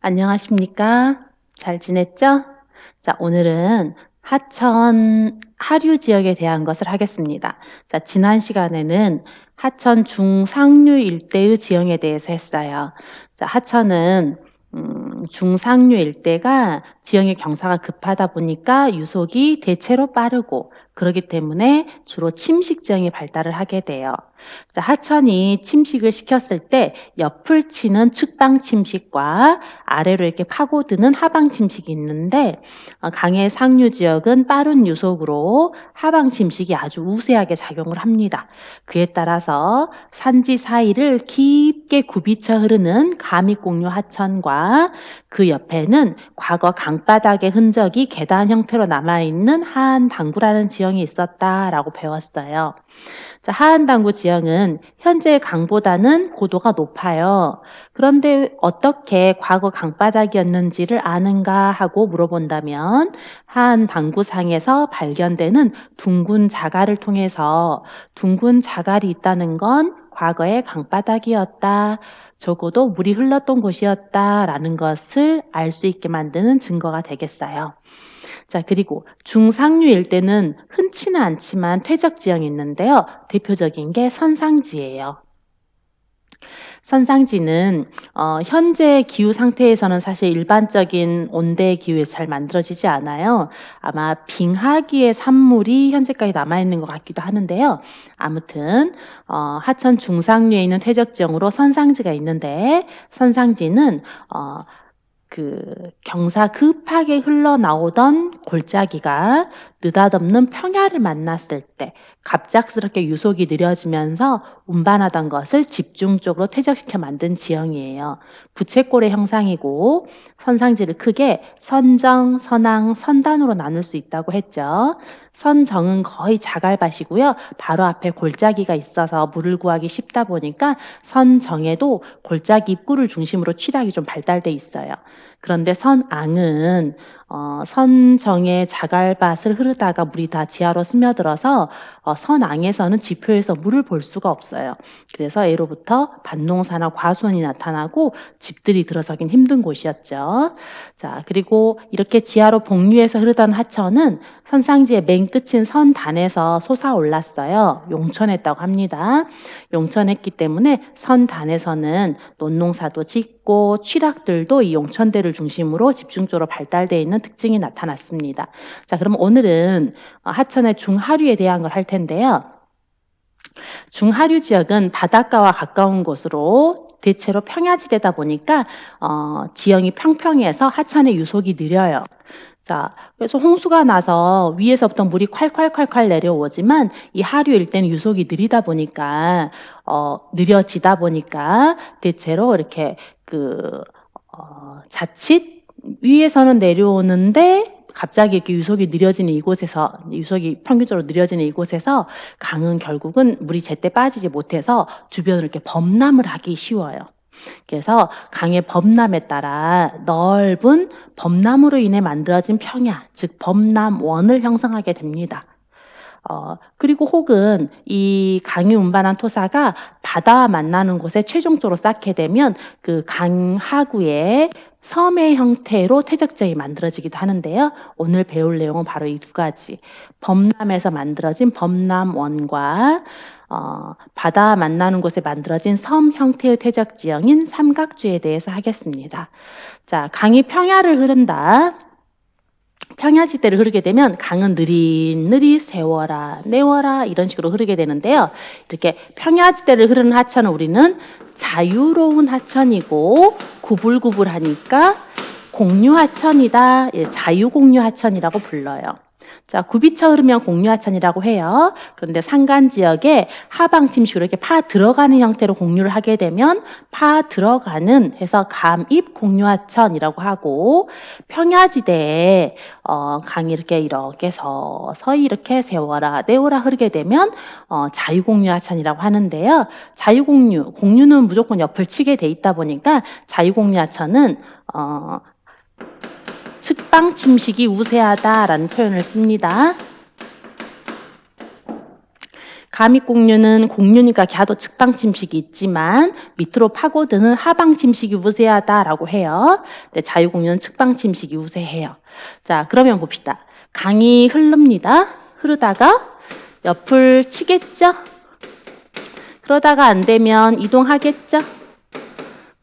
안녕하십니까? 잘 지냈죠? 자, 오늘은 하천 하류 지역에 대한 것을 하겠습니다. 자, 지난 시간에는 하천 중상류 일대의 지형에 대해서 했어요. 자, 하천은 중상류 일대가 지형의 경사가 급하다 보니까 유속이 대체로 빠르고 그렇기 때문에 주로 침식 지형이 발달을 하게 돼요. 자, 하천이 침식을 시켰을 때 옆을 치는 측방 침식과 아래로 이렇게 파고드는 하방 침식이 있는데 강의 상류 지역은 빠른 유속으로 하방 침식이 아주 우세하게 작용을 합니다. 그에 따라서 산지 사이를 깊게 굽이쳐 흐르는 가믹공류 하천과 그 옆에는 과거 강바닥의 흔적이 계단 형태로 남아있는 하안당구라는 지형이 있었다라고 배웠어요. 자, 하안당구 지형은 현재 강보다는 고도가 높아요. 그런데 어떻게 과거 강바닥이었는지를 아는가 하고 물어본다면 하안당구상에서 발견되는 둥근 자갈을 통해서 둥근 자갈이 있다는 건 과거의 강바닥이었다. 적어도 물이 흘렀던 곳이었다라는 것을 알 수 있게 만드는 증거가 되겠어요. 자, 그리고 중상류 일대는 흔치는 않지만 퇴적 지형이 있는데요. 대표적인 게 선상지예요. 선상지는 현재 기후 상태에서는 사실 일반적인 온대 기후에서 잘 만들어지지 않아요. 아마 빙하기의 산물이 현재까지 남아있는 것 같기도 하는데요. 아무튼 하천 중상류에 있는 퇴적 지형으로 선상지가 있는데 선상지는 경사 급하게 흘러나오던 골짜기가 느닷없는 평야를 만났을 때 갑작스럽게 유속이 느려지면서 운반하던 것을 집중적으로 퇴적시켜 만든 지형이에요. 부채꼴의 형상이고 선상지를 크게 선정, 선앙, 선단으로 나눌 수 있다고 했죠. 선정은 거의 자갈밭이고요. 바로 앞에 골짜기가 있어서 물을 구하기 쉽다 보니까 선정에도 골짜기 입구를 중심으로 취락이 좀 발달돼 있어요. 그런데 선앙은 선정의 자갈밭을 흐르다가 물이 다 지하로 스며들어서 선앙에서는 지표에서 물을 볼 수가 없어요. 그래서 예로부터 밭농사나 과수원이 나타나고 집들이 들어서긴 힘든 곳이었죠. 자, 그리고 이렇게 지하로 복류해서 흐르던 하천은 선상지의 맨 끝인 선단에서 솟아올랐어요. 용천했다고 합니다. 용천했기 때문에 선단에서는 논농사도 짓고 취락들도 이 용천대를 중심으로 집중적으로 발달되어 있는 특징이 나타났습니다. 자, 그럼 오늘은 하천의 중하류에 대한 걸 할 텐데요. 중하류 지역은 바닷가와 가까운 곳으로 대체로 평야지대다 보니까 지형이 평평해서 하천의 유속이 느려요. 자, 그래서 홍수가 나서 위에서부터 물이 콸콸콸콸 내려오지만 이 하류 일대는 유속이 느리다 보니까 느려지다 보니까 대체로 이렇게 자칫 위에서는 내려오는데 갑자기 이렇게 유속이 느려지는 이곳에서 유속이 평균적으로 느려지는 이곳에서 강은 결국은 물이 제때 빠지지 못해서 주변을 이렇게 범람을 하기 쉬워요. 그래서 강의 범람에 따라 넓은 범람으로 인해 만들어진 평야, 즉 범람원을 형성하게 됩니다. 그리고 혹은 이 강이 운반한 토사가 바다와 만나는 곳에 최종적으로 쌓게 되면 그 강 하구에 섬의 형태로 퇴적지형이 만들어지기도 하는데요. 오늘 배울 내용은 바로 이 두 가지. 범람에서 만들어진 범람원과 바다와 만나는 곳에 만들어진 섬 형태의 퇴적지형인 삼각주에 대해서 하겠습니다. 자, 강이 평야를 흐른다. 평야지대를 흐르게 되면 강은 느릿느릿 세워라 내워라 이런 식으로 흐르게 되는데요. 이렇게 평야지대를 흐르는 하천은 우리는 자유로운 하천이고 구불구불하니까 공유하천이다. 자유공유하천이라고 불러요. 자, 굽이쳐 흐르면 공유하천이라고 해요. 그런데 산간 지역에 하방 침식으로 이렇게 파 들어가는 형태로 공유를 하게 되면 파 들어가는 해서 감입 공유하천이라고 하고 평야지대에 강이 이렇게 서서히 이렇게 세워라 내워라 흐르게 되면 자유공유하천이라고 하는데요. 공유는 무조건 옆을 치게 돼 있다 보니까 자유공유하천은 측방 침식이 우세하다라는 표현을 씁니다. 가믹공류는 공류니까 갸도 측방 침식이 있지만 밑으로 파고드는 하방 침식이 우세하다라고 해요. 근데 자유공류는 측방 침식이 우세해요. 자, 그러면 봅시다. 강이 흐릅니다. 흐르다가 옆을 치겠죠? 그러다가 안 되면 이동하겠죠?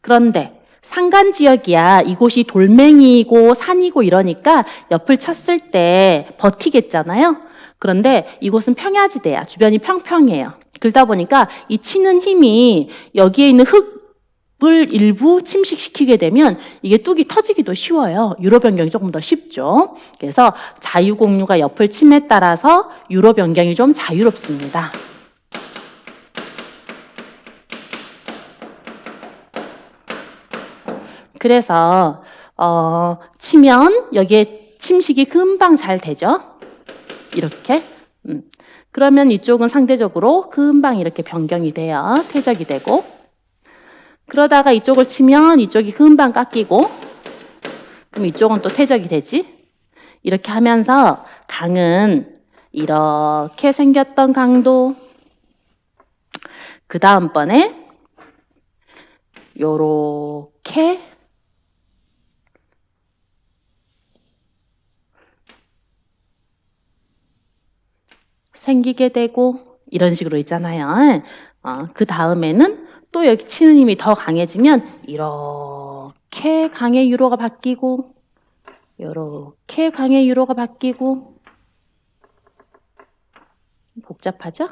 그런데 산간지역이야. 이곳이 돌멩이고 산이고 이러니까 옆을 쳤을 때 버티겠잖아요. 그런데 이곳은 평야지대야. 주변이 평평해요. 그러다 보니까 이 치는 힘이 여기에 있는 흙을 일부 침식시키게 되면 이게 뚝이 터지기도 쉬워요. 유로 변경이 조금 더 쉽죠. 그래서 자유공류가 옆을 침에 따라서 유로 변경이 좀 자유롭습니다. 그래서 치면 여기에 침식이 금방 잘 되죠. 이렇게. 그러면 이쪽은 상대적으로 금방 이렇게 변경이 돼요. 퇴적이 되고. 그러다가 이쪽을 치면 이쪽이 금방 깎이고, 그럼 이쪽은 또 퇴적이 되지. 이렇게 하면서 강은 이렇게 생겼던 강도, 그 다음번에 요렇게 생기게 되고 이런 식으로 있잖아요. 그 다음에는 또 여기 치는 힘이 더 강해지면 이렇게 강의 유로가 바뀌고 이렇게 강의 유로가 바뀌고 복잡하죠?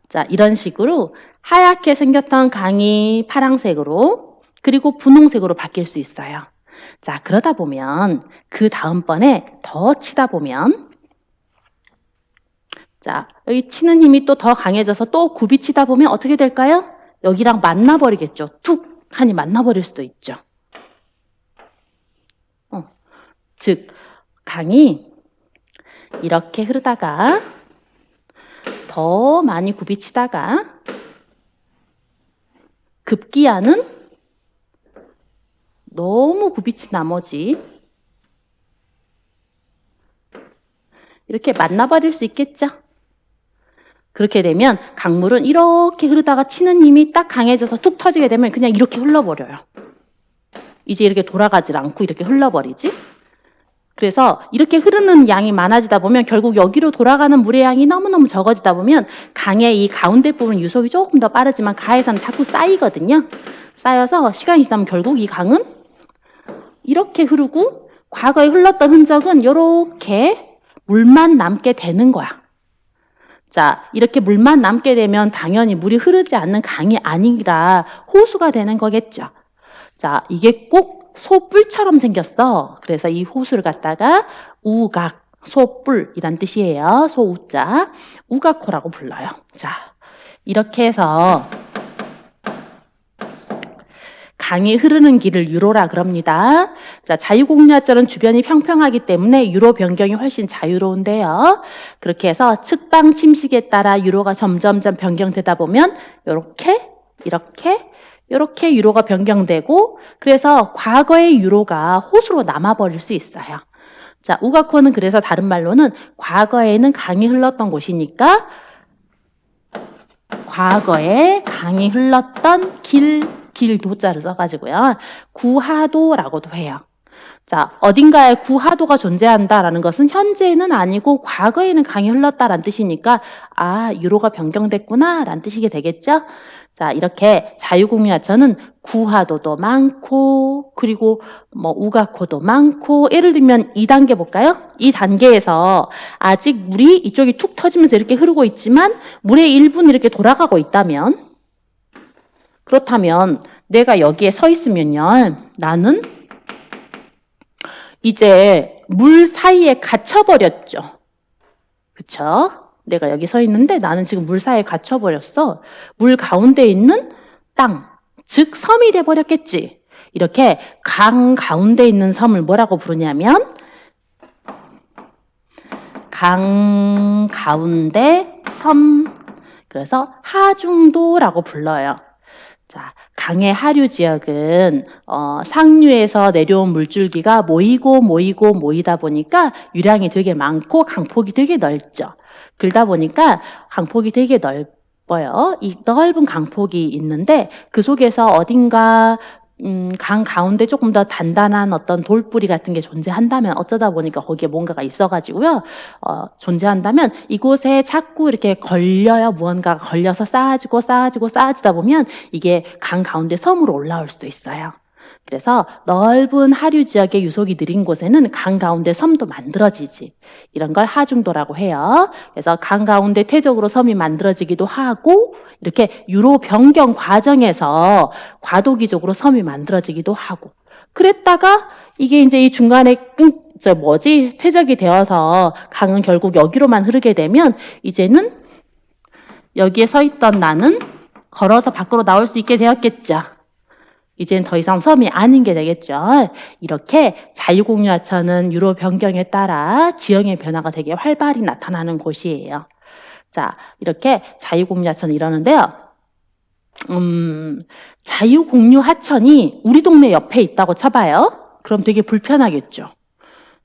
자, 이런 식으로 하얗게 생겼던 강이 파란색으로 그리고 분홍색으로 바뀔 수 있어요. 자, 그러다 보면 그 다음번에 더 치다 보면 자, 여기 치는 힘이 또 더 강해져서 또 굽이치다 보면 어떻게 될까요? 여기랑 만나버리겠죠. 툭 하니 만나버릴 수도 있죠. 즉 강이 이렇게 흐르다가 더 많이 굽이치다가 급기야는 너무 굽이친 나머지 이렇게 만나버릴 수 있겠죠. 그렇게 되면 강물은 이렇게 흐르다가 치는 힘이 딱 강해져서 툭 터지게 되면 그냥 이렇게 흘러버려요. 이제 이렇게 돌아가질 않고 이렇게 흘러버리지. 그래서 이렇게 흐르는 양이 많아지다 보면 결국 여기로 돌아가는 물의 양이 너무너무 적어지다 보면 강의 이 가운데 부분 유속이 조금 더 빠르지만 가에서는 자꾸 쌓이거든요. 쌓여서 시간이 지나면 결국 이 강은 이렇게 흐르고 과거에 흘렀던 흔적은 이렇게 물만 남게 되는 거야. 자, 이렇게 물만 남게 되면 당연히 물이 흐르지 않는 강이 아니라 호수가 되는 거겠죠. 자, 이게 꼭 소뿔처럼 생겼어. 그래서 이 호수를 갖다가 우각, 소뿔이란 뜻이에요. 소우자, 우각호라고 불러요. 자, 이렇게 해서 강이 흐르는 길을 유로라 그럽니다. 자, 자유공유하철은 주변이 평평하기 때문에 유로 변경이 훨씬 자유로운데요. 그렇게 해서 측방 침식에 따라 유로가 점점점 변경되다 보면 이렇게 유로가 변경되고 그래서 과거의 유로가 호수로 남아버릴 수 있어요. 자, 우가코는 그래서 다른 말로는 과거에는 강이 흘렀던 곳이니까 과거에 강이 흘렀던 길도자를 써가지고요. 구하도라고도 해요. 자, 어딘가에 구하도가 존재한다라는 것은 현재는 아니고 과거에는 강이 흘렀다라는 뜻이니까 유로가 변경됐구나라는 뜻이게 되겠죠? 자, 이렇게 자유공유하천은 구하도도 많고 그리고 우가코도 많고 예를 들면 2단계 볼까요? 이 단계에서 아직 물이 이쪽이 툭 터지면서 이렇게 흐르고 있지만 물의 일부는 이렇게 돌아가고 있다면 그렇다면 내가 여기에 서 있으면요. 나는 이제 물 사이에 갇혀버렸죠. 그쵸? 내가 여기 서 있는데 나는 지금 물 사이에 갇혀버렸어. 물 가운데 있는 땅, 즉 섬이 돼버렸겠지. 이렇게 강 가운데 있는 섬을 뭐라고 부르냐면 강 가운데 섬, 그래서 하중도라고 불러요. 자, 강의 하류 지역은 상류에서 내려온 물줄기가 모이다 보니까 유량이 되게 많고 강폭이 되게 넓죠. 그러다 보니까 강폭이 되게 넓어요. 이 넓은 강폭이 있는데 그 속에서 어딘가 강 가운데 조금 더 단단한 어떤 돌뿌리 같은 게 존재한다면, 어쩌다 보니까 거기에 뭔가가 있어가지고요, 존재한다면 이곳에 자꾸 이렇게 걸려요. 무언가가 걸려서 쌓아지다 보면 이게 강 가운데 섬으로 올라올 수도 있어요. 그래서 넓은 하류 지역의 유속이 느린 곳에는 강 가운데 섬도 만들어지지. 이런 걸 하중도라고 해요. 그래서 강 가운데 태적으로 섬이 만들어지기도 하고, 이렇게 유로 변경 과정에서 과도기적으로 섬이 만들어지기도 하고, 그랬다가 이게 이제 이 중간에 퇴적이 되어서 강은 결국 여기로만 흐르게 되면 이제는 여기에 서 있던 나는 걸어서 밖으로 나올 수 있게 되었겠죠. 이젠 더 이상 섬이 아닌 게 되겠죠. 이렇게 자유공유하천은 유로 변경에 따라 지형의 변화가 되게 활발히 나타나는 곳이에요. 자, 이렇게 자유공유하천은 이러는데요. 자유공유하천이 우리 동네 옆에 있다고 쳐봐요. 그럼 되게 불편하겠죠.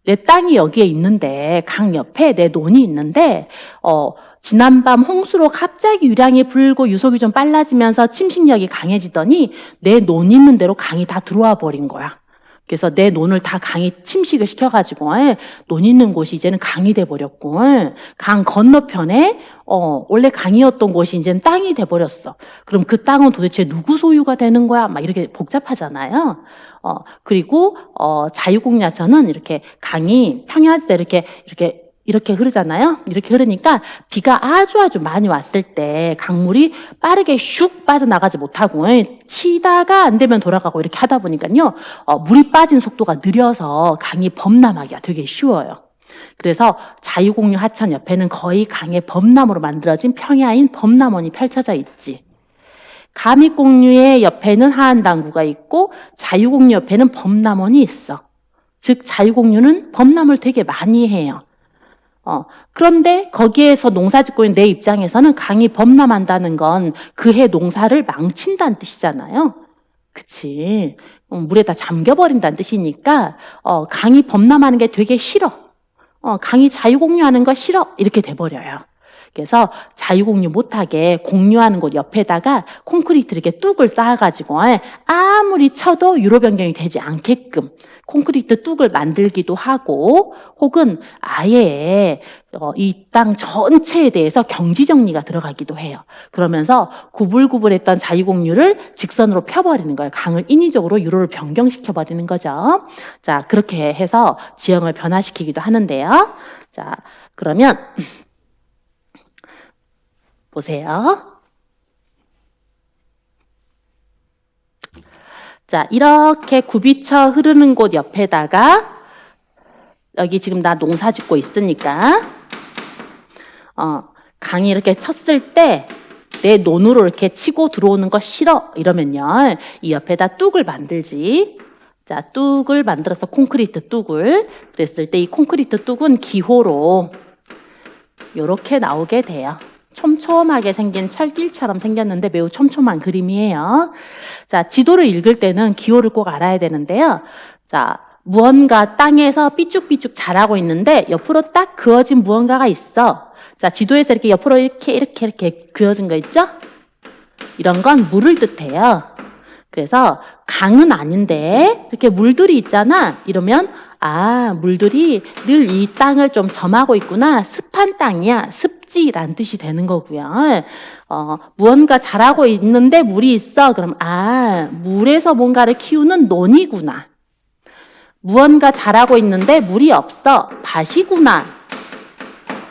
내 땅이 여기에 있는데, 강 옆에 내 논이 있는데, 지난밤 홍수로 갑자기 유량이 불고 유속이 좀 빨라지면서 침식력이 강해지더니 내 논 있는 대로 강이 다 들어와 버린 거야. 그래서 내 논을 다 강이 침식을 시켜가지고 논 있는 곳이 이제는 강이 돼버렸고, 강 건너편에 원래 강이었던 곳이 이제는 땅이 돼버렸어. 그럼 그 땅은 도대체 누구 소유가 되는 거야? 막 이렇게 복잡하잖아요. 그리고 자유공유하천은 이렇게 강이 평야지대 이렇게 흐르잖아요. 이렇게 흐르니까 비가 아주 많이 왔을 때 강물이 빠르게 슉 빠져나가지 못하고 치다가 안 되면 돌아가고 이렇게 하다 보니까요, 물이 빠진 속도가 느려서 강이 범람하기가 되게 쉬워요. 그래서 자유공유 하천 옆에는 거의 강의 범람으로 만들어진 평야인 범람원이 펼쳐져 있지. 가믹공유의 옆에는 하안당구가 있고 자유공유 옆에는 범람원이 있어. 즉 자유공유는 범람을 되게 많이 해요. 그런데 거기에서 농사 짓고 있는 내 입장에서는 강이 범람한다는 건 그 해 농사를 망친다는 뜻이잖아요. 그치? 물에다 잠겨버린다는 뜻이니까 강이 범람하는 게 되게 싫어. 강이 자유공유하는 거 싫어. 이렇게 돼버려요. 그래서 자유공유 못하게 공유하는 곳 옆에다가 콘크리트 이렇게 뚝을 쌓아가지고 아무리 쳐도 유로 변경이 되지 않게끔 콘크리트 뚝을 만들기도 하고, 혹은 아예 이 땅 전체에 대해서 경지 정리가 들어가기도 해요. 그러면서 구불구불했던 자유공유를 직선으로 펴버리는 거예요. 강을 인위적으로 유로를 변경시켜버리는 거죠. 자, 그렇게 해서 지형을 변화시키기도 하는데요. 자, 그러면 보세요. 자, 이렇게 굽이쳐 흐르는 곳 옆에다가, 여기 지금 나 농사 짓고 있으니까 강이 이렇게 쳤을 때 내 논으로 이렇게 치고 들어오는 거 싫어 이러면요, 이 옆에다 뚝을 만들지. 자, 뚝을 만들어서 콘크리트 뚝을, 그랬을 때 이 콘크리트 뚝은 기호로 이렇게 나오게 돼요. 촘촘하게 생긴 철길처럼 생겼는데 매우 촘촘한 그림이에요. 자, 지도를 읽을 때는 기호를 꼭 알아야 되는데요. 자, 무언가 땅에서 삐쭉삐쭉 자라고 있는데 옆으로 딱 그어진 무언가가 있어. 자, 지도에서 이렇게 옆으로 이렇게 그어진 거 있죠? 이런 건 물을 뜻해요. 그래서 강은 아닌데 이렇게 물들이 있잖아. 이러면 물들이 늘 이 땅을 좀 점하고 있구나. 습한 땅이야. 습지란 뜻이 되는 거고요. 무언가 자라고 있는데 물이 있어. 그럼 물에서 뭔가를 키우는 논이구나. 무언가 자라고 있는데 물이 없어. 밭이구나.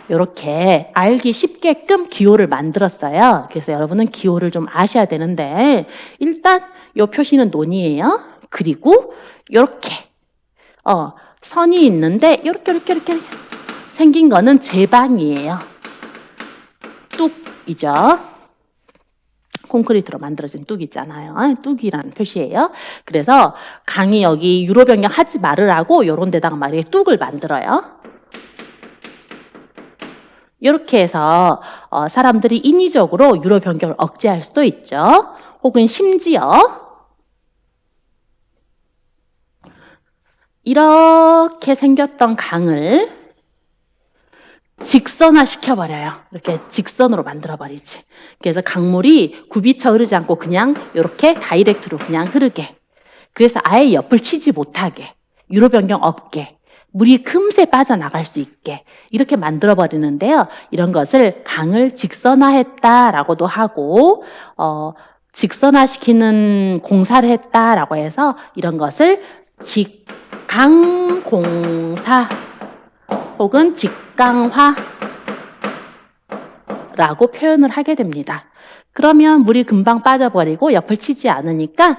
이렇게 알기 쉽게끔 기호를 만들었어요. 그래서 여러분은 기호를 좀 아셔야 되는데, 일단 이 표시는 논이에요. 그리고 이렇게 선이 있는데 이렇게 생긴 거는 제방이에요. 뚝이죠. 콘크리트로 만들어진 뚝 있잖아요. 뚝이라는 표시예요. 그래서 강이 여기 유로 변경하지 말으라고 이런 데다가 말이에요, 뚝을 만들어요. 이렇게 해서 사람들이 인위적으로 유로 변경을 억제할 수도 있죠. 혹은 심지어 이렇게 생겼던 강을 직선화 시켜버려요. 이렇게 직선으로 만들어버리지. 그래서 강물이 굽이쳐 흐르지 않고 그냥 이렇게 다이렉트로 그냥 흐르게. 그래서 아예 옆을 치지 못하게. 유로 변경 없게. 물이 금세 빠져나갈 수 있게. 이렇게 만들어버리는데요. 이런 것을 강을 직선화했다라고도 하고, 직선화시키는 공사를 했다라고 해서 이런 것을 직강공사 혹은 직강화라고 표현을 하게 됩니다. 그러면 물이 금방 빠져버리고 옆을 치지 않으니까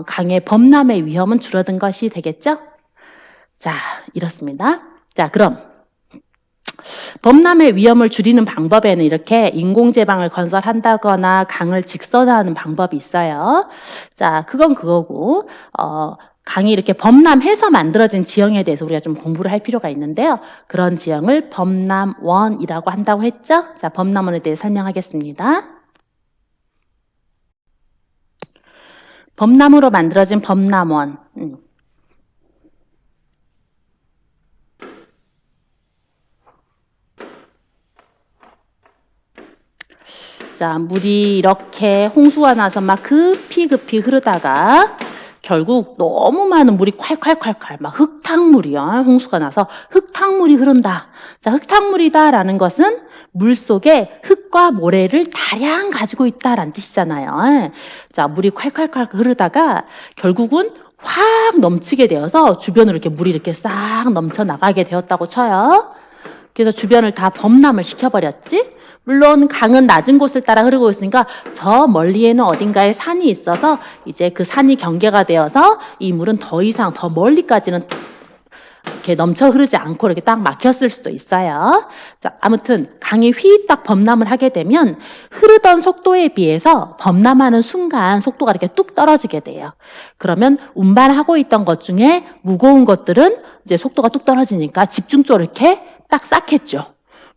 강의 범람의 위험은 줄어든 것이 되겠죠? 자, 이렇습니다. 자, 그럼 범람의 위험을 줄이는 방법에는 이렇게 인공제방을 건설한다거나 강을 직선화하는 방법이 있어요. 자, 그건 그거고 강이 이렇게 범람해서 만들어진 지형에 대해서 우리가 좀 공부를 할 필요가 있는데요. 그런 지형을 범람원이라고 한다고 했죠? 자, 범람원에 대해 설명하겠습니다. 범람으로 만들어진 범람원. 자, 물이 이렇게 홍수가 나서 막 급히 흐르다가 결국 너무 많은 물이 콸콸콸콸 막 흙탕물이요. 홍수가 나서 흙탕물이 흐른다. 자, 흙탕물이다라는 것은 물 속에 흙과 모래를 다량 가지고 있다라는 뜻이잖아요. 자, 물이 콸콸콸 흐르다가 결국은 확 넘치게 되어서 주변으로 이렇게 물이 이렇게 싹 넘쳐 나가게 되었다고 쳐요. 그래서 주변을 다 범람을 시켜버렸지. 물론 강은 낮은 곳을 따라 흐르고 있으니까 저 멀리에는 어딘가에 산이 있어서 이제 그 산이 경계가 되어서 이 물은 더 이상 더 멀리까지는 이렇게 넘쳐 흐르지 않고 이렇게 딱 막혔을 수도 있어요. 자, 아무튼 강이 휘딱 범람을 하게 되면 흐르던 속도에 비해서 범람하는 순간 속도가 이렇게 뚝 떨어지게 돼요. 그러면 운반하고 있던 것 중에 무거운 것들은 이제 속도가 뚝 떨어지니까 집중적으로 이렇게 딱 쌓겠죠.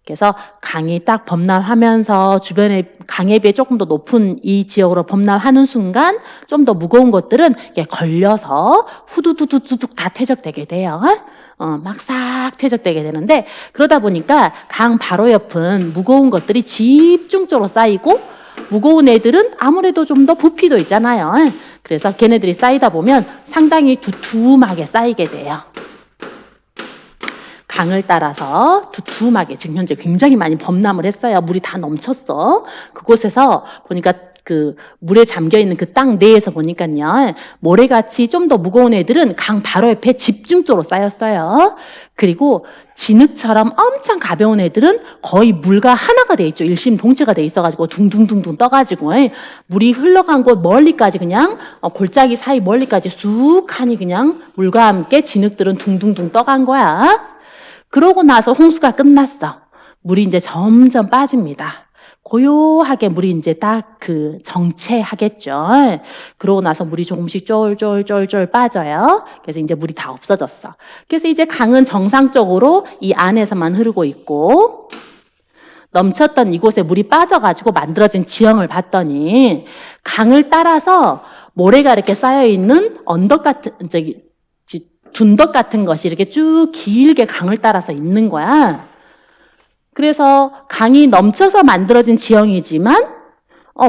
그래서 강이 딱 범람하면서 주변에 강에 비해 조금 더 높은 이 지역으로 범람하는 순간 좀 더 무거운 것들은 걸려서 후두두두둑 다 퇴적되게 돼요. 막 싹 퇴적되게 되는데 그러다 보니까 강 바로 옆은 무거운 것들이 집중적으로 쌓이고 무거운 애들은 아무래도 좀 더 부피도 있잖아요. 그래서 걔네들이 쌓이다 보면 상당히 두툼하게 쌓이게 돼요. 강을 따라서 두툼하게 지금 현재 굉장히 많이 범람을 했어요. 물이 다 넘쳤어. 그곳에서 보니까 그 물에 잠겨 있는 그 땅 내에서 보니까요. 모래같이 좀 더 무거운 애들은 강 바로 옆에 집중적으로 쌓였어요. 그리고 진흙처럼 엄청 가벼운 애들은 거의 물과 하나가 돼 있죠. 일심동체가 돼 있어가지고 둥둥둥둥 떠가지고 물이 흘러간 곳 멀리까지 그냥 골짜기 사이 멀리까지 쑥하니 그냥 물과 함께 진흙들은 둥둥둥 떠간 거야. 그러고 나서 홍수가 끝났어. 물이 이제 점점 빠집니다. 고요하게 물이 이제 딱 그 정체하겠죠. 그러고 나서 물이 조금씩 쫄쫄쫄쫄 빠져요. 그래서 이제 물이 다 없어졌어. 그래서 이제 강은 정상적으로 이 안에서만 흐르고 있고 넘쳤던 이곳에 물이 빠져가지고 만들어진 지형을 봤더니 강을 따라서 모래가 이렇게 쌓여있는 언덕 같은 둔덕 같은 것이 이렇게 쭉 길게 강을 따라서 있는 거야. 그래서 강이 넘쳐서 만들어진 지형이지만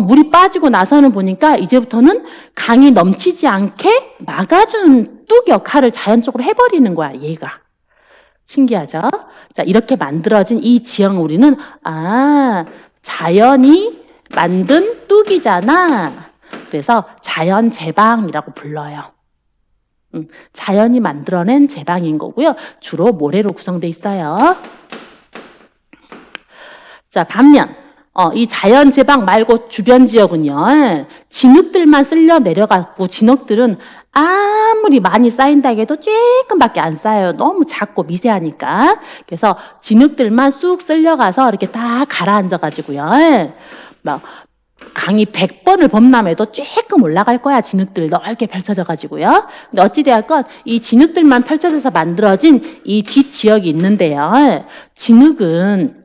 물이 빠지고 나서는 보니까 이제부터는 강이 넘치지 않게 막아주는 뚝 역할을 자연적으로 해버리는 거야, 얘가. 신기하죠? 자, 이렇게 만들어진 이 지형 우리는 자연이 만든 뚝이잖아. 그래서 자연제방이라고 불러요. 자연이 만들어낸 제방인 거고요. 주로 모래로 구성되어 있어요. 자, 반면 이 자연 제방 말고 주변 지역은요. 진흙들만 쓸려 내려가고 진흙들은 아무리 많이 쌓인다 해도 조금밖에 안 쌓여요. 너무 작고 미세하니까. 그래서 진흙들만 쑥 쓸려가서 이렇게 딱 가라앉아가지고요. 막 강이 100번을 범람해도 조금 올라갈 거야. 진흙들 넓게 펼쳐져 가지고요. 근데 어찌되었건 이 진흙들만 펼쳐져서 만들어진 이 뒷지역이 있는데요. 진흙은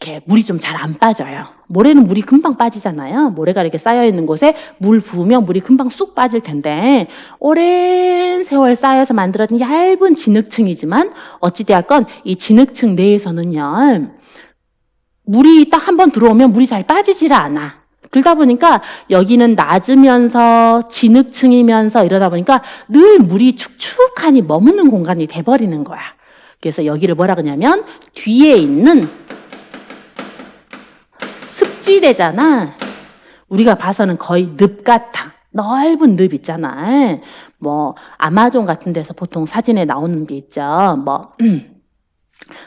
이렇게 물이 좀 잘 안 빠져요. 모래는 물이 금방 빠지잖아요. 모래가 이렇게 쌓여있는 곳에 물 부으면 물이 금방 쑥 빠질 텐데 오랜 세월 쌓여서 만들어진 얇은 진흙층이지만 어찌되었건 이 진흙층 내에서는요. 물이 딱 한 번 들어오면 물이 잘 빠지질 않아. 그러다 보니까 여기는 낮으면서 진흙층이면서 이러다 보니까 늘 물이 축축하니 머무는 공간이 돼버리는 거야. 그래서 여기를 뭐라 그러냐면 뒤에 있는 습지대잖아. 우리가 봐서는 거의 늪 같아. 넓은 늪 있잖아. 뭐 아마존 같은 데서 보통 사진에 나오는 게 있죠. 뭐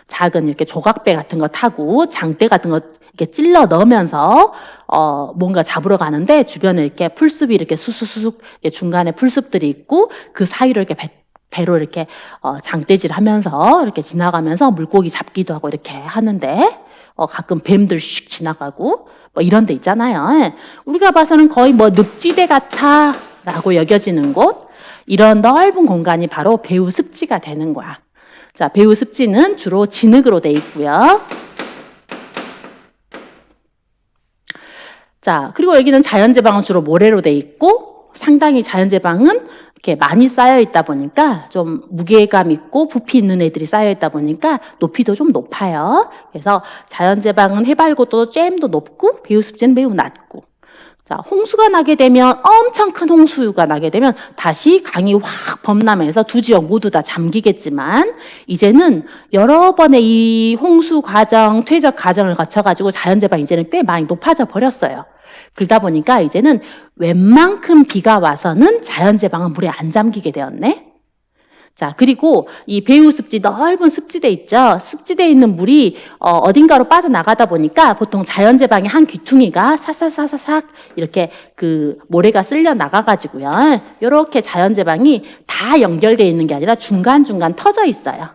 작은 이렇게 조각배 같은 거 타고 장대 같은 거 이렇게 찔러 넣으면서 뭔가 잡으러 가는데 주변에 이렇게 풀숲이 이렇게 수수수수 중간에 풀숲들이 있고 그 사이로 이렇게 배로 이렇게 장대질하면서 이렇게 지나가면서 물고기 잡기도 하고 이렇게 하는데 가끔 뱀들 슉 지나가고 뭐 이런 데 있잖아요. 우리가 봐서는 거의 뭐 늪지대 같아라고 여겨지는 곳, 이런 넓은 공간이 바로 배후 습지가 되는 거야. 자, 배후 습지는 주로 진흙으로 돼 있고요. 자, 그리고 여기는 자연제방은 주로 모래로 돼 있고 상당히 자연제방은 이렇게 많이 쌓여 있다 보니까 좀 무게감 있고 부피 있는 애들이 쌓여 있다 보니까 높이도 좀 높아요. 그래서 자연제방은 해발고도 잼도 높고 배후습지는 매우 낮고. 자, 홍수가 나게 되면 엄청 큰 홍수가 나게 되면 다시 강이 확 범람해서 두 지역 모두 다 잠기겠지만 이제는 여러 번의 이 홍수 과정, 퇴적 과정을 거쳐가지고 자연제방이 이제는 꽤 많이 높아져 버렸어요. 그러다 보니까 이제는 웬만큼 비가 와서는 자연제방은 물에 안 잠기게 되었네. 자, 그리고 이 배후습지 넓은 습지대 있죠. 습지대에 있는 물이 어딘가로 빠져나가다 보니까 보통 자연제방의 한 귀퉁이가 사사사사삭 이렇게 그 모래가 쓸려 나가가지고요. 이렇게 자연제방이 다 연결되어 있는 게 아니라 중간중간 터져 있어요.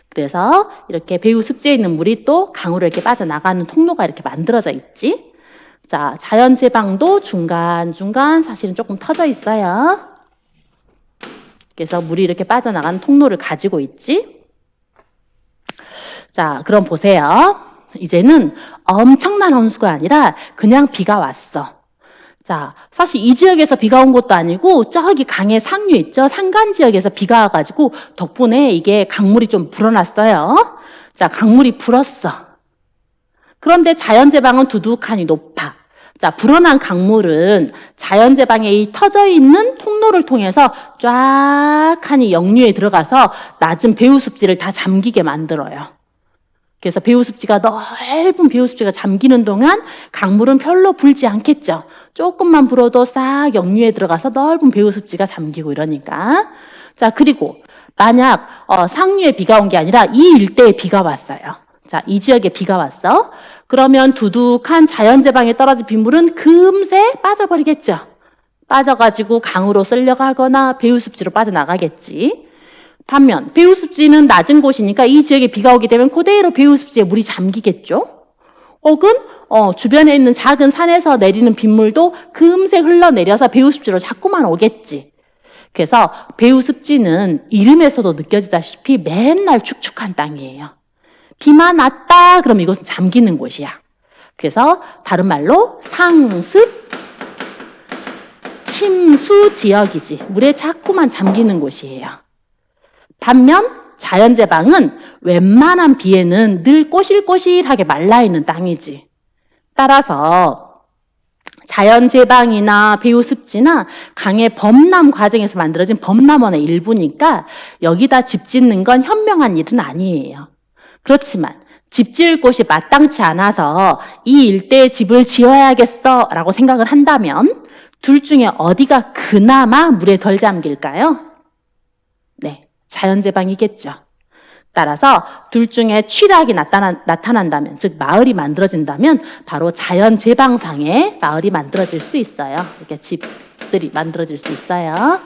그래서 이렇게 배후습지에 있는 물이 또 강으로 이렇게 빠져나가는 통로가 이렇게 만들어져 있지. 자, 자연제방도 중간중간 사실은 조금 터져 있어요. 그래서 물이 이렇게 빠져나가는 통로를 가지고 있지. 자, 그럼 보세요. 이제는 엄청난 홍수가 아니라 그냥 비가 왔어. 자, 사실 이 지역에서 비가 온 것도 아니고 저기 강의 상류 있죠? 산간 지역에서 비가 와가지고 덕분에 이게 강물이 좀 불어났어요. 자, 강물이 불었어. 그런데 자연제방은 두둑하니 높아. 자, 불어난 강물은 자연제방에 이 터져 있는 통로를 통해서 쫙 하니 역류에 들어가서 낮은 배후습지를 다 잠기게 만들어요. 그래서 배후습지가 넓은 배후습지가 잠기는 동안 강물은 별로 불지 않겠죠. 조금만 불어도 싹 역류에 들어가서 넓은 배후습지가 잠기고 이러니까. 자, 그리고 만약 상류에 비가 온 게 아니라 이 일대에 비가 왔어요. 자, 이 지역에 비가 왔어. 그러면 두둑한 자연제방에 떨어진 빗물은 금세 빠져버리겠죠. 빠져가지고 강으로 쓸려가거나 배후습지로 빠져나가겠지. 반면 배후습지는 낮은 곳이니까 이 지역에 비가 오게 되면 그대로 배후습지에 물이 잠기겠죠. 혹은 주변에 있는 작은 산에서 내리는 빗물도 금세 흘러내려서 배후습지로 자꾸만 오겠지. 그래서 배후습지는 이름에서도 느껴지다시피 맨날 축축한 땅이에요. 비만 왔다 그럼 이것은 잠기는 곳이야. 그래서 다른 말로 상습, 침수 지역이지. 물에 자꾸만 잠기는 곳이에요. 반면 자연제방은 웬만한 비에는 늘 꼬실꼬실하게 말라있는 땅이지. 따라서 자연제방이나 배후습지나 강의 범람 과정에서 만들어진 범람원의 일부니까 여기다 집 짓는 건 현명한 일은 아니에요. 그렇지만 집 지을 곳이 마땅치 않아서 이 일대에 집을 지어야겠어 라고 생각을 한다면 둘 중에 어디가 그나마 물에 덜 잠길까요? 네, 자연제방이겠죠. 따라서 둘 중에 취락이 나타난다면, 즉 마을이 만들어진다면 바로 자연제방상에 마을이 만들어질 수 있어요. 이렇게 집들이 만들어질 수 있어요.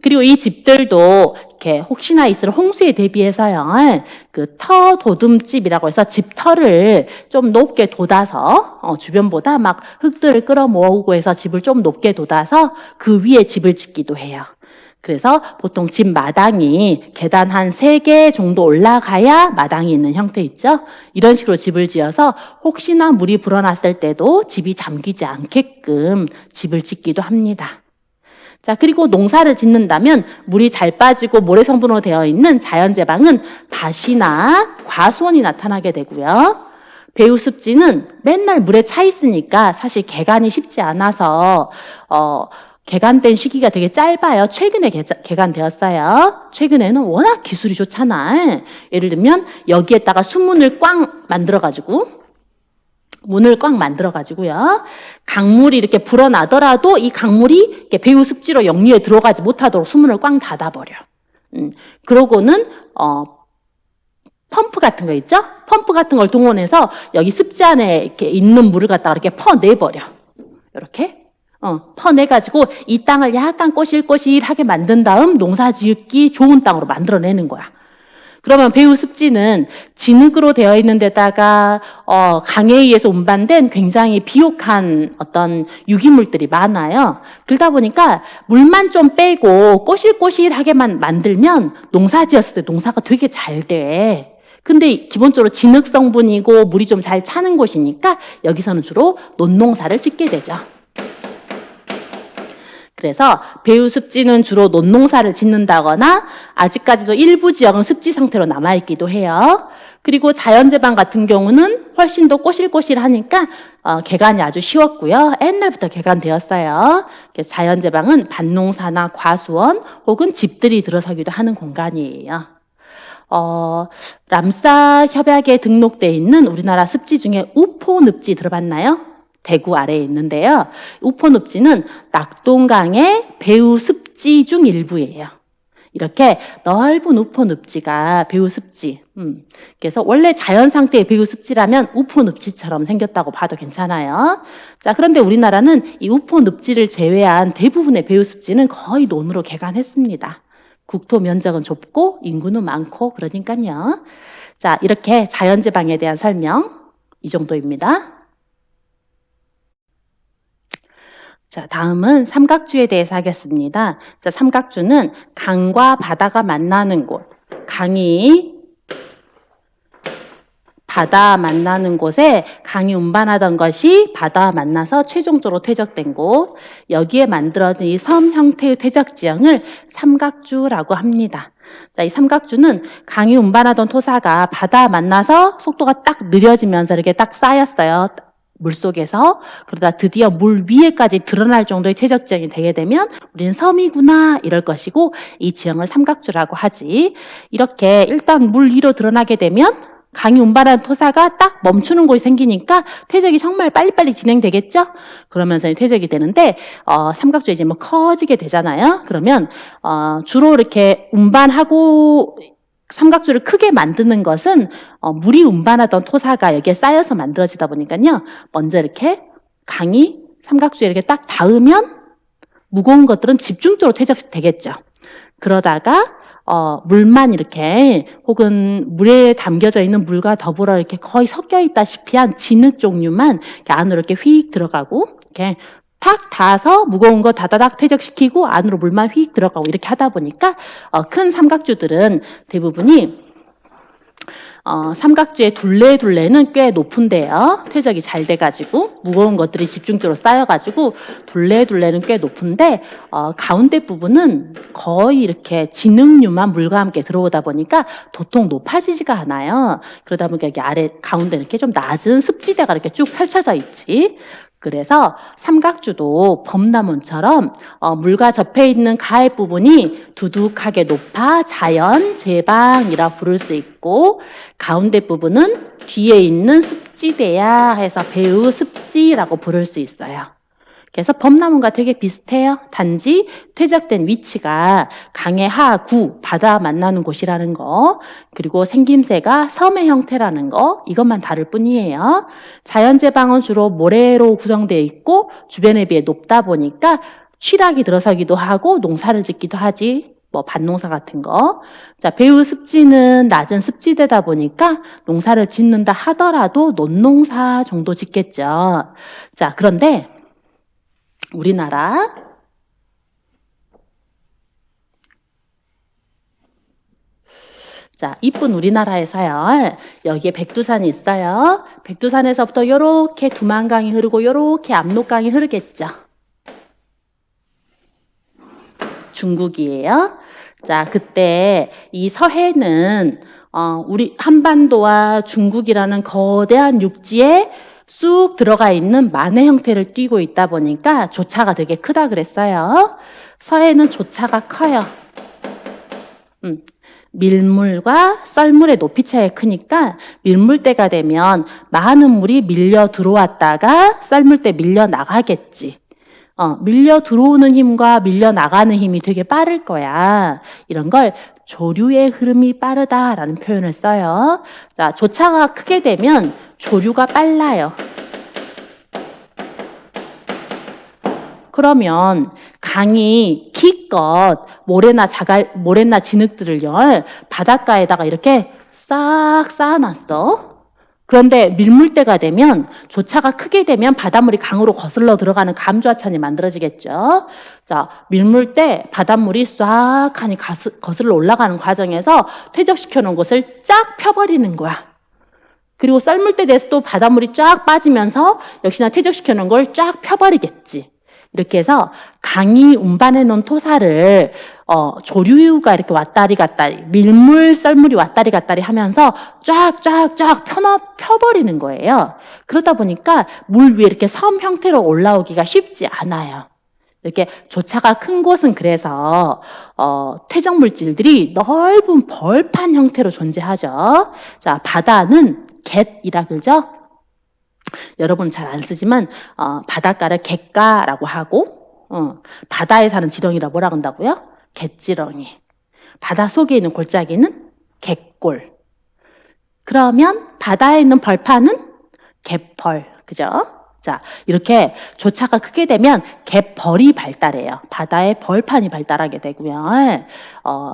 그리고 이 집들도 이렇게 혹시나 있을 홍수에 대비해서요, 그 터 도둠집이라고 해서 집터를 좀 높게 돋아서 주변보다 막 흙들을 끌어모으고 해서 집을 좀 높게 돋아서 그 위에 집을 짓기도 해요. 그래서 보통 집 마당이 계단 한 3개 정도 올라가야 마당이 있는 형태 있죠? 이런 식으로 집을 지어서 혹시나 물이 불어났을 때도 집이 잠기지 않게끔 집을 짓기도 합니다. 자, 그리고 농사를 짓는다면 물이 잘 빠지고 모래 성분으로 되어 있는 자연제방은 밭이나 과수원이 나타나게 되고요. 배우습지는 맨날 물에 차 있으니까 사실 개간이 쉽지 않아서 개간된 시기가 되게 짧아요. 최근에 개간되었어요. 최근에는 워낙 기술이 좋잖아. 예를 들면 여기에다가 수문을 꽉 만들어가지고 문을 꽉 만들어가지고요. 강물이 이렇게 불어나더라도 이 강물이 이렇게 배후 습지로 역류에 들어가지 못하도록 수문을 꽉 닫아버려. 그러고는 펌프 같은 거 있죠? 펌프 같은 걸 동원해서 여기 습지 안에 이렇게 있는 물을 갖다가 이렇게 퍼내버려. 이렇게. 퍼내가지고 이 땅을 약간 꼬실꼬실하게 만든 다음 농사 지기 좋은 땅으로 만들어내는 거야. 그러면 배후 습지는 진흙으로 되어 있는 데다가 강에 의해서 운반된 굉장히 비옥한 어떤 유기물들이 많아요. 그러다 보니까 물만 좀 빼고 꼬실꼬실하게만 만들면 농사 지었을 때 농사가 되게 잘 돼. 근데 기본적으로 진흙 성분이고 물이 좀 잘 차는 곳이니까 여기서는 주로 논농사를 짓게 되죠. 그래서 배후 습지는 주로 논농사를 짓는다거나 아직까지도 일부 지역은 습지 상태로 남아있기도 해요. 그리고 자연제방 같은 경우는 훨씬 더 꼬실꼬실하니까 개간이 아주 쉬웠고요. 옛날부터 개간되었어요. 그래서 자연제방은 밭농사나 과수원 혹은 집들이 들어서기도 하는 공간이에요. 람사 협약에 등록되어 있는 우리나라 습지 중에 우포늪지 들어봤나요? 대구 아래에 있는데요. 우포늪지는 낙동강의 배후 습지 중 일부예요. 이렇게 넓은 우포늪지가 배후 습지. 그래서 원래 자연 상태의 배후 습지라면 우포늪지처럼 생겼다고 봐도 괜찮아요. 자, 그런데 우리나라는 이 우포늪지를 제외한 대부분의 배후 습지는 거의 논으로 개간했습니다. 국토 면적은 좁고 인구는 많고 그러니까요. 자, 이렇게 자연제방에 대한 설명 이 정도입니다. 자, 다음은 삼각주에 대해서 하겠습니다. 자, 삼각주는 강과 바다가 만나는 곳, 강이 바다 만나는 곳에 강이 운반하던 것이 바다와 만나서 최종적으로 퇴적된 곳, 여기에 만들어진 이 섬 형태의 퇴적 지형을 삼각주라고 합니다. 자, 이 삼각주는 강이 운반하던 토사가 바다와 만나서 속도가 딱 느려지면서 이렇게 딱 쌓였어요. 물속에서. 그러다 드디어 물 위에까지 드러날 정도의 퇴적 지형이 되게 되면 우리는 섬이구나 이럴 것이고, 이 지형을 삼각주라고 하지. 이렇게 일단 물 위로 드러나게 되면 강이 운반한 토사가 딱 멈추는 곳이 생기니까 퇴적이 정말 빨리빨리 진행되겠죠? 그러면서 퇴적이 되는데, 삼각주가 이제 뭐 커지게 되잖아요. 그러면, 주로 이렇게 운반하고 삼각주를 크게 만드는 것은, 물이 운반하던 토사가 여기에 쌓여서 만들어지다 보니까요. 먼저 이렇게 강이 삼각주에 이렇게 딱 닿으면 무거운 것들은 집중적으로 퇴적되겠죠. 그러다가 물만 이렇게 혹은 물에 담겨져 있는 물과 더불어 이렇게 거의 섞여 있다시피 한 진흙 종류만 이렇게 안으로 이렇게 휙 들어가고 이렇게 탁 닿아서 무거운 거 다다닥 퇴적시키고 안으로 물만 휙 들어가고 이렇게 하다 보니까 큰 삼각주들은 대부분이 삼각주의 둘레둘레는 꽤 높은데요. 퇴적이 잘 돼가지고 무거운 것들이 집중적으로 쌓여가지고 둘레둘레는 꽤 높은데 가운데 부분은 거의 이렇게 진흙류만 물과 함께 들어오다 보니까 도통 높아지지가 않아요. 그러다 보니까 여기 아래 가운데 이렇게 좀 낮은 습지대가 이렇게 쭉 펼쳐져 있지. 그래서 삼각주도 범나무처럼 물과 접해 있는 가해 부분이 두둑하게 높아 자연 제방이라 부를 수 있고, 가운데 부분은 뒤에 있는 습지대야 해서 배후 습지라고 부를 수 있어요. 그래서 범나무가 되게 비슷해요. 단지 퇴적된 위치가 강의 하구, 바다와 만나는 곳이라는 거, 그리고 생김새가 섬의 형태라는 거, 이것만 다를 뿐이에요. 자연제방은 주로 모래로 구성되어 있고 주변에 비해 높다 보니까 취락이 들어서기도 하고 농사를 짓기도 하지. 뭐 밭농사 같은 거. 자, 배후 습지는 낮은 습지대다 보니까 농사를 짓는다 하더라도 논농사 정도 짓겠죠. 자, 그런데 우리나라 자, 이쁜 우리나라에서요. 여기에 백두산이 있어요. 백두산에서부터 요렇게 두만강이 흐르고 요렇게 압록강이 흐르겠죠. 중국이에요. 자, 그때 이 서해는 우리 한반도와 중국이라는 거대한 육지에 쑥 들어가 있는 만의 형태를 띠고 있다 보니까 조차가 되게 크다 그랬어요. 서해는 조차가 커요. 밀물과 썰물의 높이 차이가 크니까 밀물때가 되면 많은 물이 밀려 들어왔다가 썰물때 밀려 나가겠지. 밀려 들어오는 힘과 밀려 나가는 힘이 되게 빠를 거야. 이런 걸 조류의 흐름이 빠르다라는 표현을 써요. 자, 조차가 크게 되면 조류가 빨라요. 그러면 강이 기껏 모래나 진흙들을요, 바닷가에다가 이렇게 싹 쌓아놨어. 그런데 밀물때가 되면, 조차가 크게 되면 바닷물이 강으로 거슬러 들어가는 감조하천이 만들어지겠죠. 자, 밀물때 바닷물이 싹 하니 거슬러 올라가는 과정에서 퇴적시켜 놓은 곳을 쫙 펴버리는 거야. 그리고 썰물때 돼서 또 바닷물이 쫙 빠지면서 역시나 퇴적시켜 놓은 걸 쫙 펴버리겠지. 이렇게 해서 강이 운반해 놓은 토사를 조류가 이렇게 왔다리 갔다리, 밀물, 썰물이 왔다리 갔다리 하면서 쫙쫙쫙 펴버리는 거예요. 그러다 보니까 물 위에 이렇게 섬 형태로 올라오기가 쉽지 않아요. 이렇게 조차가 큰 곳은 그래서 퇴적 물질들이 넓은 벌판 형태로 존재하죠. 자, 바다는 갯이라 그러죠. 여러분 잘 안 쓰지만 바닷가를 갯가라고 하고 바다에 사는 지렁이라 뭐라 한다고요? 갯지렁이. 바다 속에 있는 골짜기는 갯골. 그러면 바다에 있는 벌판은 갯벌. 그죠? 자, 이렇게 조차가 크게 되면 갯벌이 발달해요. 바다에 벌판이 발달하게 되고요.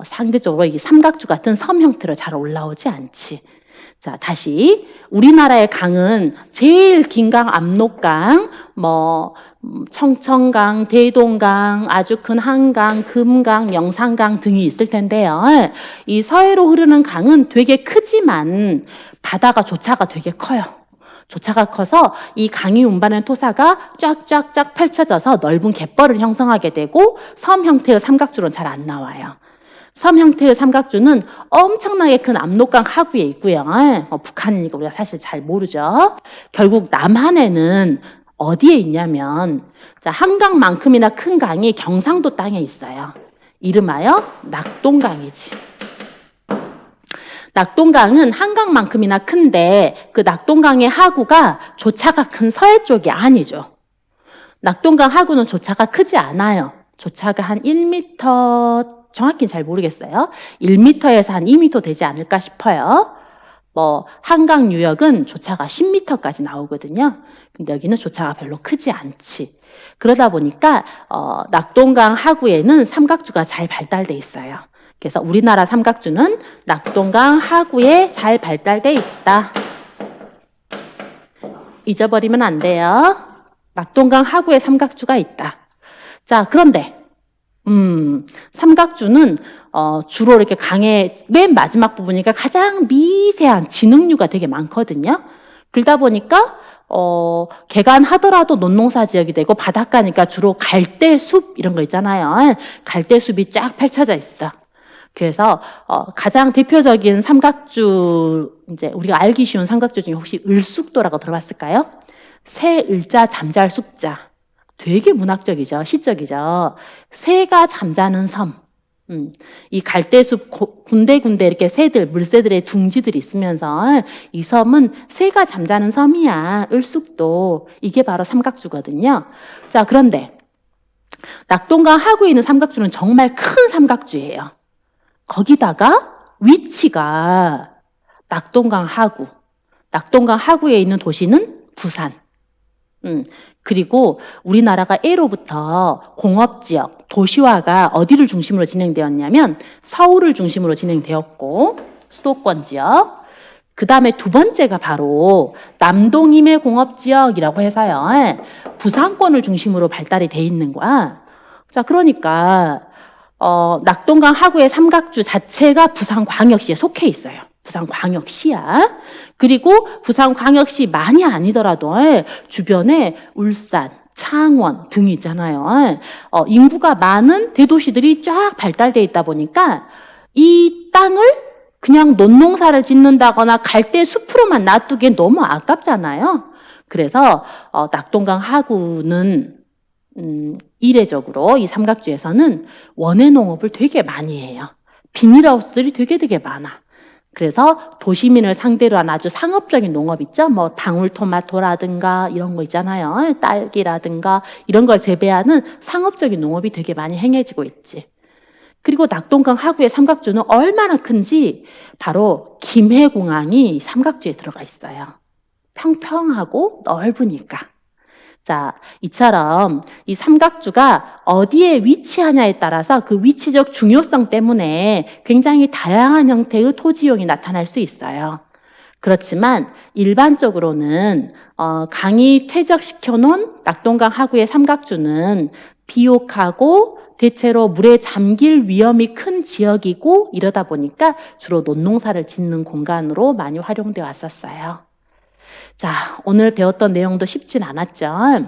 상대적으로 이 삼각주 같은 섬 형태로 잘 올라오지 않지. 자, 다시 우리나라의 강은 제일 긴 강 압록강, 청천강, 대동강, 아주 큰 한강, 금강, 영산강 등이 있을 텐데요. 이 서해로 흐르는 강은 되게 크지만 바다가 조차가 되게 커요. 조차가 커서 이 강이 운반하는 토사가 쫙쫙쫙 펼쳐져서 넓은 갯벌을 형성하게 되고 섬 형태의 삼각주로는 잘 안 나와요. 섬 형태의 삼각주는 엄청나게 큰 압록강 하구에 있고요. 북한이니까 우리가 사실 잘 모르죠. 결국 남한에는 어디에 있냐면, 자, 한강만큼이나 큰 강이 경상도 땅에 있어요. 이름하여 낙동강이지. 낙동강은 한강만큼이나 큰데 그 낙동강의 하구가 조차가 큰 서해 쪽이 아니죠. 낙동강 하구는 조차가 크지 않아요. 조차가 한 1m, 정확히는 잘 모르겠어요. 1m에서 한 2m 되지 않을까 싶어요. 한강 유역은 조차가 10m까지 나오거든요. 근데 여기는 조차가 별로 크지 않지. 그러다 보니까 낙동강 하구에는 삼각주가 잘 발달돼 있어요. 그래서 우리나라 삼각주는 낙동강 하구에 잘 발달돼 있다. 잊어버리면 안 돼요. 낙동강 하구에 삼각주가 있다. 자, 그런데 삼각주는 주로 이렇게 강의 맨 마지막 부분이니까 가장 미세한 진흙류가 되게 많거든요. 그러다 보니까 개간하더라도 논농사 지역이 되고 바닷가니까 주로 갈대숲 이런 거 있잖아요. 갈대숲이 쫙 펼쳐져 있어. 그래서 가장 대표적인 삼각주, 이제 우리가 알기 쉬운 삼각주 중에 혹시 을숙도라고 들어봤을까요? 새 을자 잠잘 숙자. 되게 문학적이죠. 시적이죠. 새가 잠자는 섬. 이 갈대숲 군데군데 이렇게 새들, 물새들의 둥지들이 있으면서 이 섬은 새가 잠자는 섬이야. 을숙도. 이게 바로 삼각주거든요. 자, 그런데 낙동강 하구에 있는 삼각주는 정말 큰 삼각주예요. 거기다가 위치가 낙동강 하구. 낙동강 하구에 있는 도시는 부산. 그리고 우리나라가 예로부터 공업지역, 도시화가 어디를 중심으로 진행되었냐면 서울을 중심으로 진행되었고 수도권 지역. 그 다음에 두 번째가 바로 남동임의 공업지역이라고 해서요. 부산권을 중심으로 발달이 돼 있는 거야. 자, 그러니까 낙동강 하구의 삼각주 자체가 부산광역시에 속해 있어요. 부산광역시야. 그리고 부산광역시 많이 아니더라도 주변에 울산, 창원 등이 있잖아요. 인구가 많은 대도시들이 쫙 발달돼 있다 보니까 이 땅을 그냥 논농사를 짓는다거나 갈대 숲으로만 놔두기엔 너무 아깝잖아요. 그래서 낙동강 하구는 이례적으로 이 삼각주에서는 원예 농업을 되게 많이 해요. 비닐하우스들이 되게 많아. 그래서 도시민을 상대로 한 아주 상업적인 농업 있죠? 뭐 방울토마토라든가 이런 거 있잖아요. 딸기라든가 이런 걸 재배하는 상업적인 농업이 되게 많이 행해지고 있지. 그리고 낙동강 하구의 삼각주는 얼마나 큰지 바로 김해공항이 삼각주에 들어가 있어요. 평평하고 넓으니까. 자, 이처럼 이 삼각주가 어디에 위치하냐에 따라서 그 위치적 중요성 때문에 굉장히 다양한 형태의 토지용이 나타날 수 있어요. 그렇지만 일반적으로는 강이 퇴적시켜 놓은 낙동강 하구의 삼각주는 비옥하고 대체로 물에 잠길 위험이 큰 지역이고 이러다 보니까 주로 논농사를 짓는 공간으로 많이 활용되어 왔었어요. 자, 오늘 배웠던 내용도 쉽진 않았죠.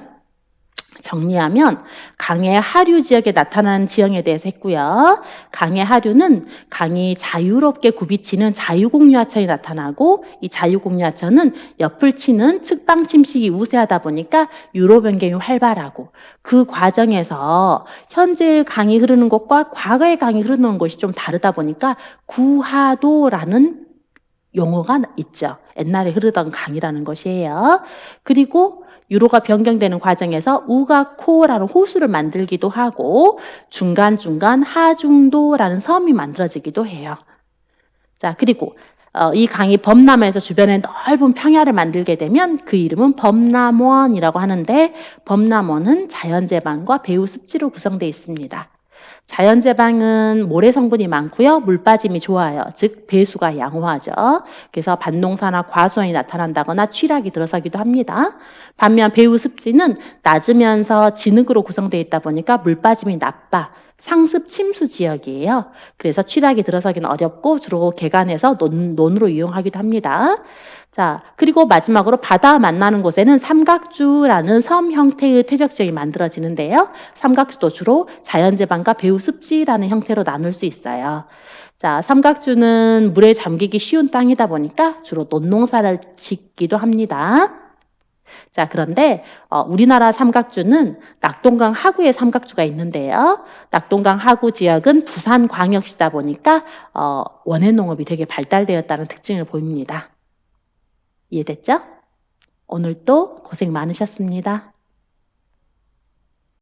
정리하면 강의 하류 지역에 나타나는 지형에 대해서 했고요. 강의 하류는 강이 자유롭게 굽이치는 자유공유하천이 나타나고 이 자유공유하천은 옆을 치는 측방 침식이 우세하다 보니까 유로 변경이 활발하고 그 과정에서 현재의 강이 흐르는 곳과 과거의 강이 흐르는 곳이 좀 다르다 보니까 구하도라는 용어가 있죠. 옛날에 흐르던 강이라는 것이에요. 그리고 유로가 변경되는 과정에서 우가코라는 호수를 만들기도 하고 중간중간 하중도라는 섬이 만들어지기도 해요. 자, 그리고 이 강이 범람해서 주변에 넓은 평야를 만들게 되면 그 이름은 범람원이라고 하는데 범람원은 자연재방과 배후 습지로 구성되어 있습니다. 자연재방은 모래 성분이 많고요. 물 빠짐이 좋아요. 즉 배수가 양호하죠. 그래서 밭농사나 과수원이 나타난다거나 취락이 들어서기도 합니다. 반면 배후 습지는 낮으면서 진흙으로 구성되어 있다 보니까 물 빠짐이 나빠. 상습 침수 지역이에요. 그래서 취락이 들어서기는 어렵고 주로 개간해서 논으로 이용하기도 합니다. 자, 그리고 마지막으로 바다 만나는 곳에는 삼각주라는 섬 형태의 퇴적 지역이 만들어지는데요. 삼각주도 주로 자연재방과 배후 습지라는 형태로 나눌 수 있어요. 자, 삼각주는 물에 잠기기 쉬운 땅이다 보니까 주로 논농사를 짓기도 합니다. 자, 그런데 우리나라 삼각주는 낙동강 하구에 삼각주가 있는데요. 낙동강 하구 지역은 부산광역시다 보니까 원예 농업이 되게 발달되었다는 특징을 보입니다. 이해됐죠? 오늘도 고생 많으셨습니다.